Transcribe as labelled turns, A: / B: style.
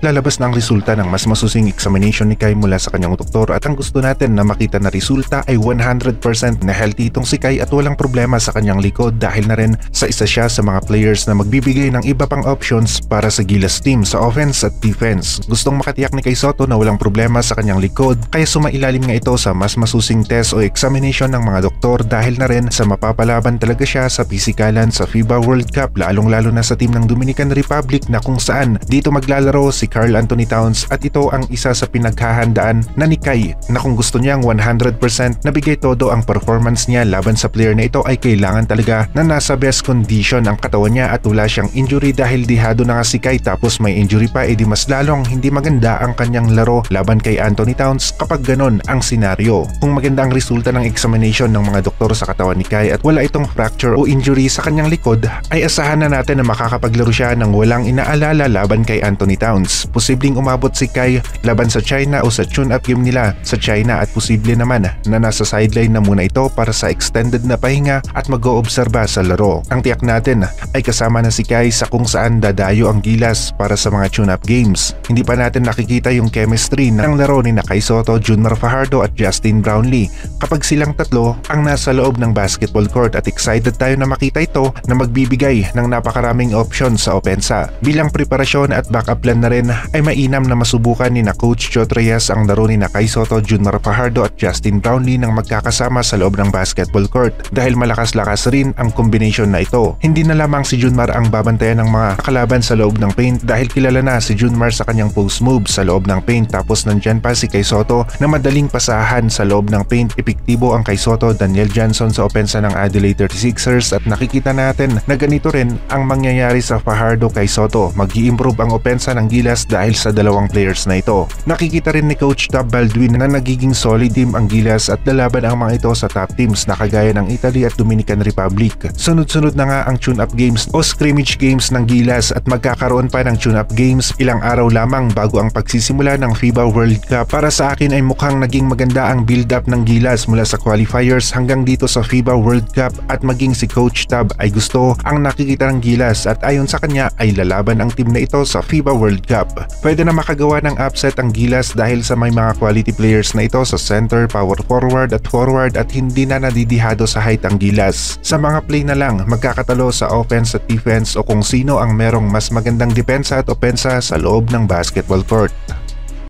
A: lalabas na ang resulta ng mas masusing examination ni Kai mula sa kanyang doktor at ang gusto natin na makita na resulta ay 100% na healthy itong si Kai at walang problema sa kanyang likod dahil na rin sa isa siya sa mga players na magbibigay ng iba pang options para sa Gilas team sa offense at defense. Gustong makatiyak ni Kai Sotto na walang problema sa kanyang likod kaya sumailalim nga ito sa mas masusing test o examination ng mga doktor dahil na rin sa mapapalaban talaga siya sa pisikalan sa FIBA World Cup lalong-lalo na sa team ng Dominican Republic na kung saan dito maglalaro si Karl Anthony Towns at ito ang isa sa pinaghahandaan na ni Kai na kung gusto niyang 100% nabigay todo ang performance niya laban sa player na ito ay kailangan talaga na nasa best condition ang katawan niya at wala siyang injury dahil dihado na nga si Kai tapos may injury pa edi mas lalong hindi maganda ang kanyang laro laban kay Anthony Towns kapag ganon ang senaryo. Kung maganda ang resulta ng examination ng mga doktor sa katawan ni Kai at wala itong fracture o injury sa kanyang likod ay asahan na natin na makakapaglaro siya ng walang inaalala laban kay Anthony Towns. Posibleng umabot si Kai laban sa China o sa tune-up game nila sa China at posible naman na nasa sideline na muna ito para sa extended na pahinga at mag-oobserba sa laro. Ang tiyak natin ay kasama na si Kai sa kung saan dadayo ang Gilas para sa mga tune-up games. Hindi pa natin nakikita yung chemistry ng laro ni Kai Sotto, Junmar Fajardo at Justin Brownlee kapag silang tatlo ang nasa loob ng basketball court at excited tayo na makita ito na magbibigay ng napakaraming options sa opensa. Bilang preparasyon at backup plan na rin ay mainam na masubukan ni na Coach Chot Reyes ang laro ni Kai Sotto, Junmar Fajardo at Justin Brownlee nang magkakasama sa loob ng basketball court dahil malakas-lakas rin ang combination na ito. Hindi na lamang si Junmar ang babantayan ng mga kalaban sa loob ng paint dahil kilala na si Junmar sa kanyang post move sa loob ng paint tapos nandyan pa si Kai Sotto na madaling pasahan sa loob ng paint. Epektibo ang Kai Sotto, Daniel Johnson sa opensa ng Adelaide 36ers at nakikita natin na ganito rin ang mangyayari sa Fajardo Kai Sotto. Mag-i-improve ang opensa ng Gilas dahil sa dalawang players na ito. Nakikita rin ni Coach Tab Baldwin na nagiging solid team ang Gilas at lalaban ang mga ito sa top teams na kagaya ng Italy at Dominican Republic. Sunod-sunod na nga ang tune-up games o scrimmage games ng Gilas at magkakaroon pa ng tune-up games ilang araw lamang bago ang pagsisimula ng FIBA World Cup. Para sa akin ay mukhang naging maganda ang build-up ng Gilas mula sa qualifiers hanggang dito sa FIBA World Cup at maging si Coach Tab ay gusto ang nakikita ng Gilas at ayon sa kanya ay lalaban ang team na ito sa FIBA World Cup. Pwede na makagawa ng upset ang Gilas dahil sa may mga quality players na ito sa center, power forward at hindi na nadidihado sa height ang Gilas. Sa mga play na lang magkakatalo sa offense at defense o kung sino ang merong mas magandang depensa at opensa sa loob ng basketball court.